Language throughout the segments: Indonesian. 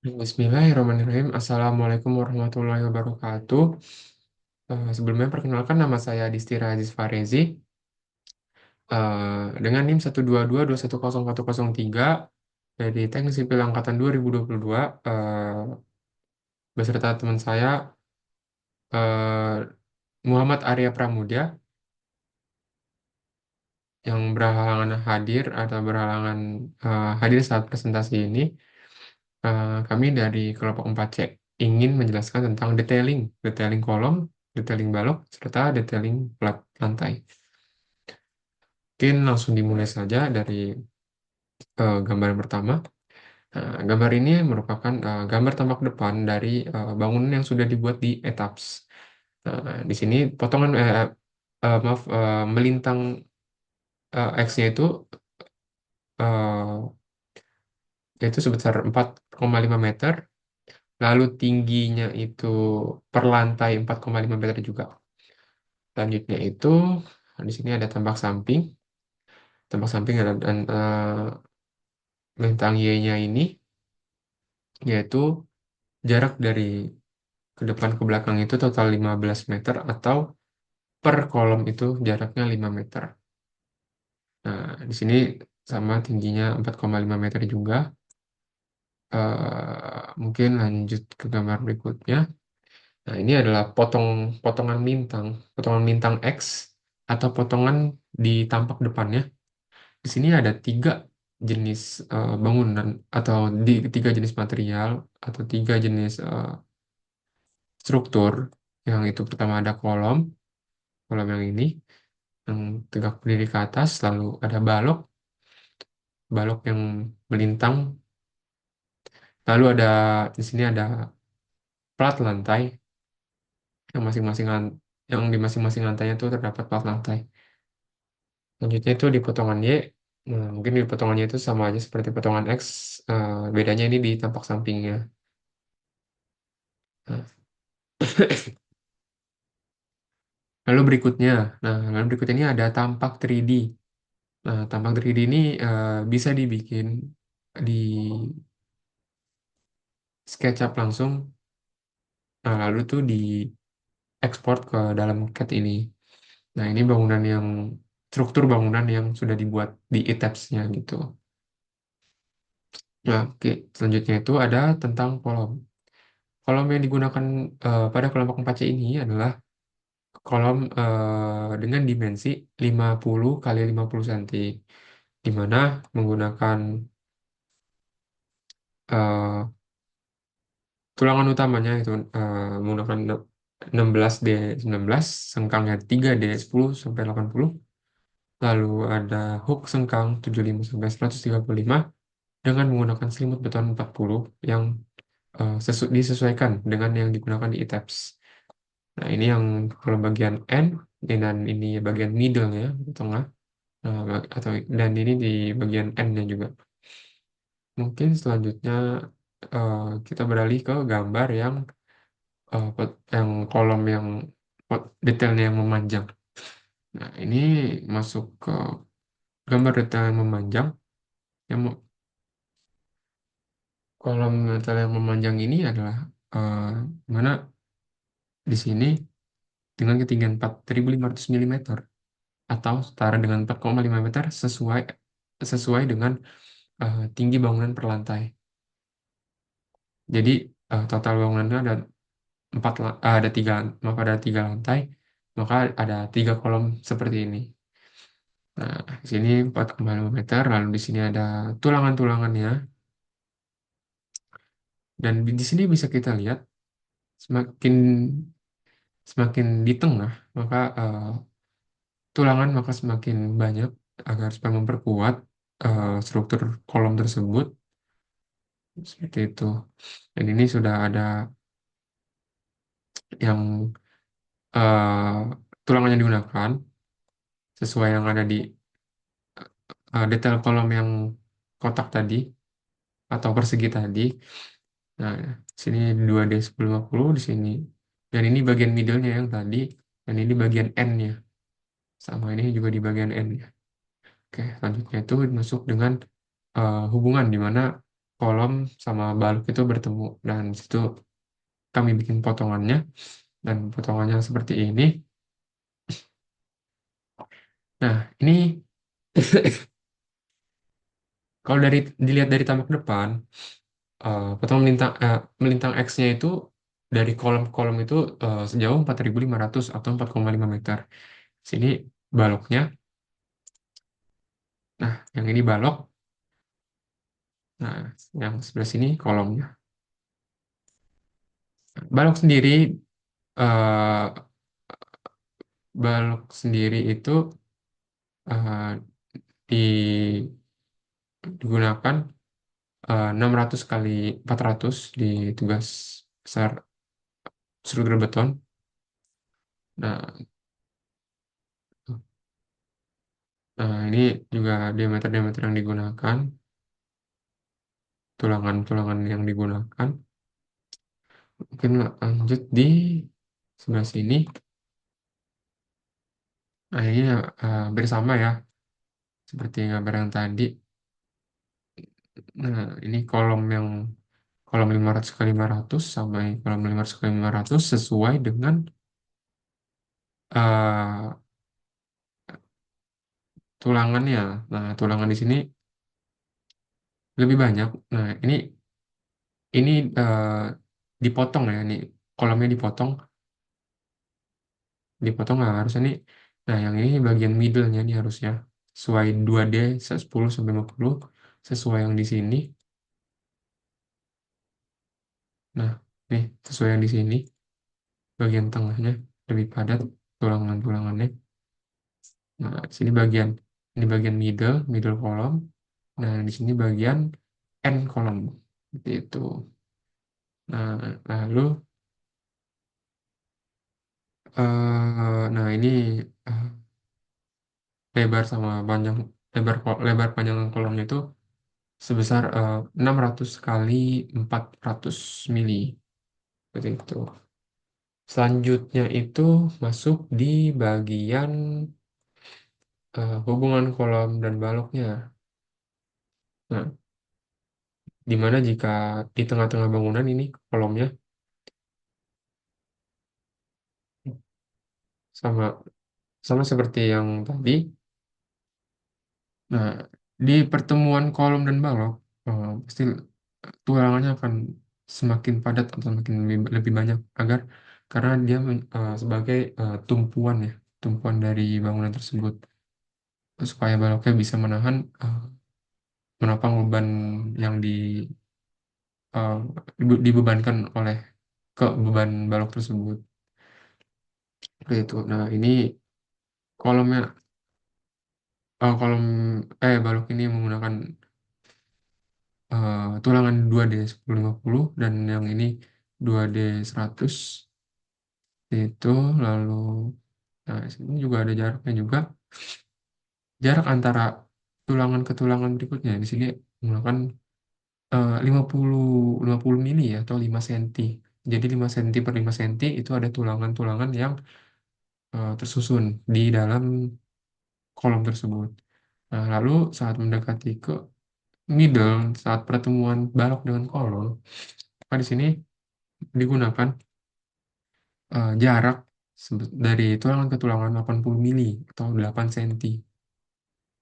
Bismillahirrahmanirrahim. Assalamualaikum warahmatullahi wabarakatuh. Sebelumnya perkenalkan nama saya Distira Aziz Farezi dengan NIM 122210103 dari Teknik Sipil Angkatan 2022 beserta teman saya eh, Muhammad Arya Pramudia yang berhalangan hadir atau berhalangan hadir saat presentasi ini. Kami dari kelompok 4C ingin menjelaskan tentang detailing kolom, detailing balok, serta detailing plat lantai. Mungkin langsung dimulai saja dari gambar yang pertama. Gambar ini merupakan gambar tampak depan dari bangunan yang sudah dibuat di etaps. Di sini potongan, maaf, melintang X-nya itu eh, yaitu sebesar 4,5 meter, lalu tingginya itu per lantai 4,5 meter juga. Selanjutnya itu di sini ada tambak samping. Tambak samping ada dan lintang Y-nya ini yaitu jarak dari ke depan ke belakang itu total 15 meter atau per kolom itu jaraknya 5 meter. Nah, di sini sama tingginya 4,5 meter juga. Mungkin lanjut ke gambar berikutnya. Nah, ini adalah potongan lintang X atau potongan di tampak depannya. Di sini ada tiga jenis bangunan atau tiga jenis material atau tiga jenis struktur. Yang itu pertama ada kolom, kolom yang ini yang tegak berdiri ke atas, lalu ada balok, balok yang melintang, lalu ada di sini ada plat lantai yang yang di masing-masing lantainya itu terdapat plat lantai. Selanjutnya itu di potongan Y. Nah, mungkin di potongannya itu sama aja seperti potongan X, bedanya ini di tampak sampingnya. Nah, lalu berikutnya ini ada tampak 3D. Nah, tampak 3D ini bisa dibikin di SketchUp langsung, lalu tuh diekspor ke dalam CAD ini. Nah, ini struktur bangunan yang sudah dibuat di ETABS-nya gitu. Nah, oke. Selanjutnya itu ada tentang kolom. Kolom yang digunakan pada kelompok 4C ini adalah kolom dengan dimensi 50 kali 50 cm, di mana menggunakan eh, tulangan utamanya itu menggunakan 16D19, sengkangnya 3D10 sampai 80, lalu ada hook sengkang 75 sampai 135 dengan menggunakan selimut beton 40 yang disesuaikan dengan yang digunakan di ITAPS. Nah, ini yang kalau bagian N, dan ini bagian middle-nya di tengah. Nah, dan ini di bagian N-nya juga. Mungkin selanjutnya kita beralih ke gambar yang kolom yang detailnya yang memanjang. Nah, ini masuk ke gambar detail yang memanjang. Yang kolom detail yang memanjang ini adalah mana di sini dengan ketinggian 4.500 mm atau setara dengan 4,5 meter sesuai sesuai dengan tinggi bangunan per lantai. Jadi total bangunannya ada tiga, maka ada tiga lantai, maka ada tiga kolom seperti ini. Nah, di sini 4,5 meter, lalu di sini ada tulangan-tulangannya, dan di sini bisa kita lihat semakin semakin di tengah, maka tulangan maka semakin banyak agar supaya memperkuat struktur kolom tersebut seperti itu. Dan ini sudah ada yang tulangan yang digunakan sesuai yang ada di detail kolom yang kotak tadi atau persegi tadi. Nah, sini 2D1050 di sini. Dan ini bagian middle-nya yang tadi, dan ini bagian N-nya. Sama ini juga di bagian N-nya. Oke, selanjutnya itu masuk dengan hubungan di mana kolom sama balok itu bertemu, dan di situ kami bikin potongannya, dan potongannya seperti ini. Nah, ini kalau dilihat dari tamak depan, potongan melintang X-nya itu dari kolom-kolom itu sejauh 4.500 atau 4,5 meter. Sini baloknya. Nah, yang ini balok. Nah, yang sebelah sini kolomnya. Balok sendiri, eh, balok sendiri itu eh, digunakan 600 kali 400 di tugas besar struktur beton. Nah, ini juga diameter-diameter yang digunakan, tulangan-tulangan yang digunakan. Mungkin lanjut di sebelah sini. Nah, ini bersama ya, seperti gambar yang tadi. Nah, ini kolom 500 kali 500 sampai kolom 500 kali 500 sesuai dengan eh, tulangannya. Nah, tulangan di sini lebih banyak. Nah, ini dipotong ya, ini kolomnya dipotong nggak harusnya nih. Nah, yang ini bagian middle-nya nih harusnya sesuai 2D 10 sampai 50 sesuai yang di sini. Nah, nih sesuai yang di sini bagian tengahnya lebih padat tulangan-tulangannya. Nah, di sini ini bagian middle kolom. Nah, di sini bagian end kolom. Seperti itu. Nah, lalu nah ini eh, lebar panjang kolomnya itu sebesar 600 kali 400 mili. Seperti itu. Selanjutnya itu masuk di bagian hubungan kolom dan baloknya. Nah, di mana jika di tengah-tengah bangunan ini kolomnya sama sama seperti yang tadi. Nah, di pertemuan kolom dan balok pasti tulangannya akan semakin padat atau semakin lebih banyak karena dia sebagai tumpuan dari bangunan tersebut, supaya baloknya bisa menopang beban yang eh, dibebankan oleh ke beban balok tersebut. Seperti itu. Nah, ini kolomnya kolom balok ini menggunakan tulangan 2D 1050 dan yang ini 2D 100 itu. Lalu nah sini juga ada jaraknya juga, jarak antara tulangan ke tulangan berikutnya di sini menggunakan 50 50 mili ya, atau 5 senti. Jadi 5 senti per 5 senti itu ada tulangan-tulangan yang tersusun di dalam kolom tersebut. Nah, lalu saat mendekati ke middle, saat pertemuan balok dengan kolom, maka di sini digunakan jarak dari tulangan ke tulangan 80 mili atau 8 senti.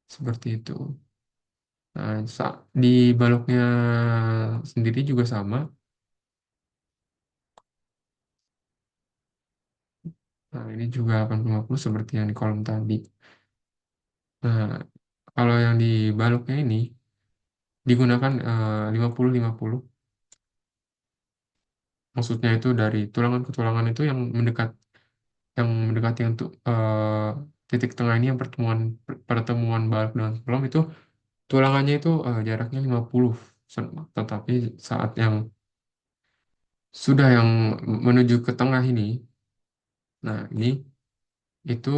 Seperti itu. Nah, di baloknya sendiri juga sama. Nah, ini juga 80-50 seperti yang di kolom tadi. Nah, kalau yang di baloknya ini digunakan 50-50. Maksudnya itu dari tulangan ke tulangan itu yang mendekati untuk titik tengah ini, yang pertemuan balok dengan kolom itu tulangannya itu jaraknya 50. Tetapi saat yang sudah yang menuju ke tengah ini, nah ini itu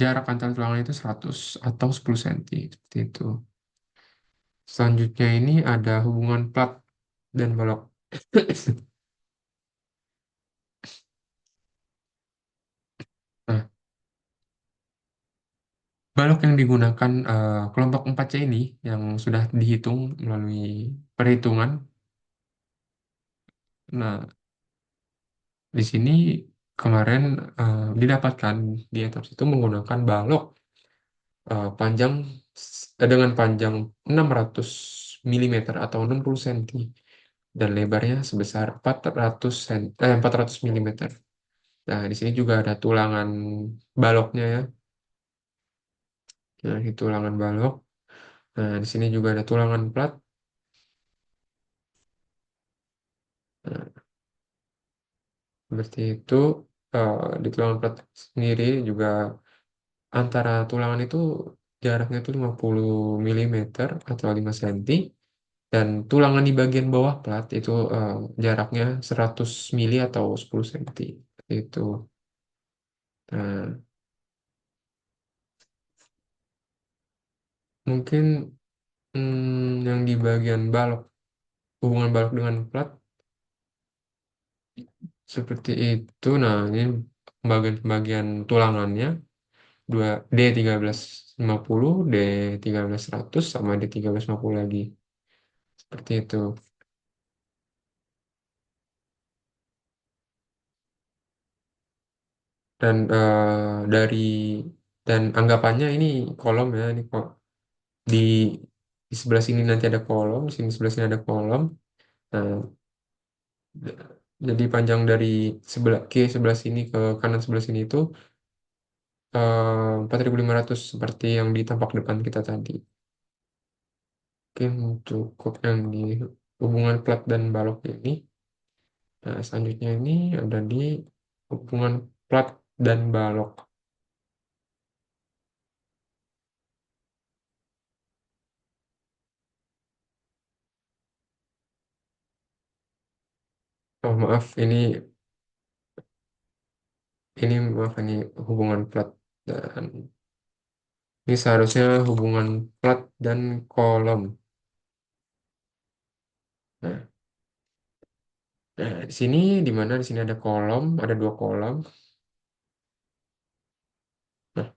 jarak antara tulangan itu 100 atau 10 senti. Seperti itu. Selanjutnya ini ada hubungan plat dan balok. Nah, Balok yang digunakan kelompok 4C ini yang sudah dihitung melalui perhitungan. Nah, di sini kemarin didapatkan di atas itu menggunakan balok dengan panjang 600 milimeter atau 60 cm dan lebarnya sebesar 400 400 milimeter. Nah, di sini juga ada tulangan baloknya ya. Nah, ini tulangan balok. Nah, di sini juga ada tulangan plat. Nah, seperti itu. Di tulangan plat sendiri juga antara tulangan itu jaraknya itu 50 milimeter atau 5 cm. Dan tulangan di bagian bawah plat itu jaraknya 100 mili atau 10 cm. Itu. Nah, mungkin yang di bagian balok, hubungan balok dengan plat seperti itu. Nah, ini pembagian-pembagian tulangannya dua D1350, D1300 sama D1350 lagi. Seperti itu. Dan dari dan anggapannya ini kolom ya, ini kok di di sebelah sini nanti ada kolom, di sini sebelah sini ada kolom. Nah, jadi panjang dari sebelah kiri sebelah sini ke kanan sebelah sini itu 4.500 seperti yang di tampak depan kita tadi. Mungkin cukup yang di hubungan plat dan balok ini. Nah, selanjutnya ini ada di hubungan plat dan balok. Oh, maaf, ini maaf ini hubungan plat dan ini seharusnya hubungan plat dan kolom. Nah, di sini di mana di sini ada kolom, ada dua kolom. Nah,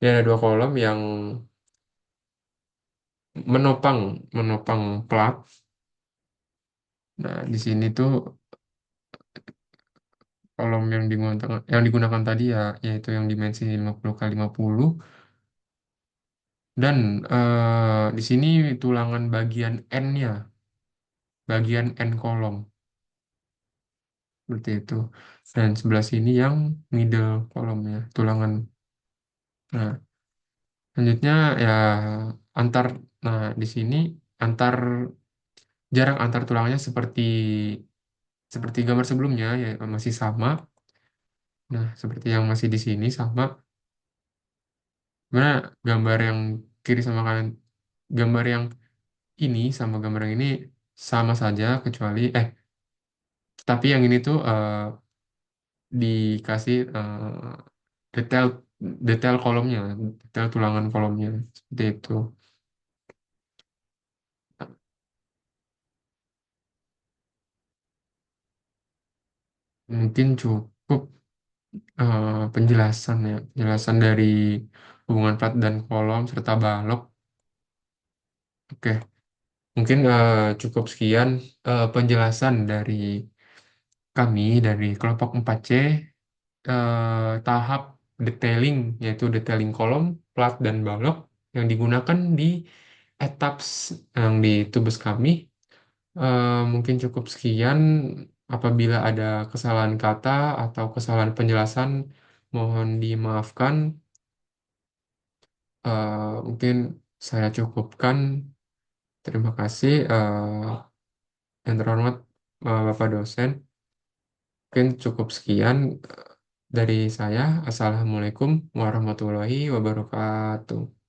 ini ada dua kolom yang menopang menopang plat. Nah, di sini tuh kolom yang digunakan tadi ya yaitu yang dimensi 50 kali 50 dan di sini tulangan bagian N-nya, bagian N kolom seperti itu. Dan sebelah sini yang middle kolomnya, tulangan. Nah, selanjutnya ya antar nah di sini antar jarak antar tulangnya seperti gambar sebelumnya ya masih sama. Nah, seperti yang masih di sini sama. Mana gambar yang kiri sama kanan, gambar yang ini sama gambar yang ini sama saja kecuali tapi yang ini tuh dikasih detail detail kolomnya, detail tulangan kolomnya seperti itu. Mungkin cukup penjelasan ya, penjelasan dari hubungan plat dan kolom serta balok. Oke, mungkin cukup sekian penjelasan dari kami dari kelompok 4C tahap detailing yaitu detailing kolom, plat dan balok yang digunakan di yang di tubes kami. Mungkin cukup sekian. Apabila ada kesalahan kata atau kesalahan penjelasan, mohon dimaafkan. Mungkin saya cukupkan. Terima kasih yang terhormat Bapak dosen. Mungkin cukup sekian dari saya. Assalamualaikum warahmatullahi wabarakatuh.